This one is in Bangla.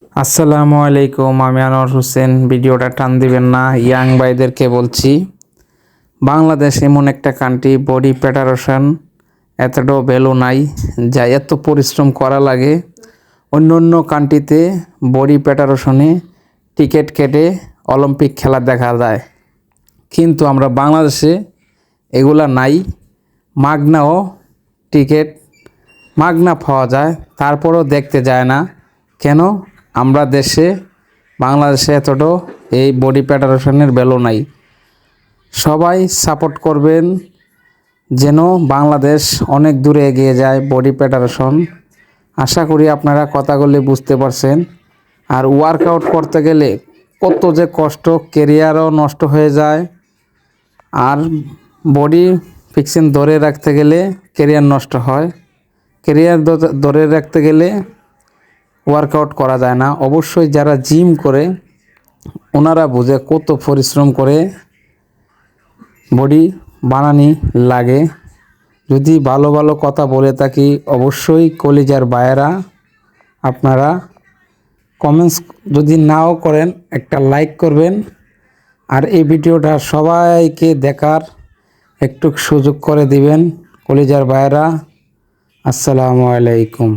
আসসালামু আলাইকুম, আমি আনোয়ার হোসেন। ভিডিওটা টান দিবেন না, ইয়াং ভাইদেরকে বলছি। বাংলাদেশ এমন একটা কান্ট্রি, বডি প্রিপারেশন এতটাও ভ্যালু নাই যা এত পরিশ্রম করা লাগে। অন্য অন্য কান্ট্রিতে বডি প্রিপারেশনে টিকিট কেটে অলিম্পিক খেলা দেখা যায়, কিন্তু আমরা বাংলাদেশে এগুলা নাই। মাগনাও টিকিট মাগনা পাওয়া যায়, তারপরও দেখতে যায় না কেন? আমরা বাংলাদেশে এতটাও এই বডি প্রিপারেশনের ভ্যালু নাই। সবাই সাপোর্ট করবেন যেন বাংলাদেশ অনেক দূরে এগিয়ে যায় বডি প্রিপারেশন। আশা করি আপনারা কথাগুলি বুঝতে পারছেন। আর ওয়ার্কআউট করতে গেলে কত যে কষ্ট, কেরিয়ারও নষ্ট হয়ে যায়। আর বডি ফিক্সিং ধরে রাখতে গেলে কেরিয়ার নষ্ট হয়। কেরিয়ার ধরে রাখতে গেলে ওয়ার্কআউট করা যায় না। অবশ্যই যারা জিম করে ওনারা বুঝে কত পরিশ্রম করে বডি বানানি লাগে। যদি ভালো ভালো কথা বলে থাকি, অবশ্যই কলিজার ভাইয়েরা আপনারা কমেন্টস যদি নাও করেন একটা লাইক করবেন। আর এই ভিডিওটা সবাইকে দেখার একটু সুযোগ করে দিবেন কলিজার ভাইয়েরা। আসসালামু আলাইকুম।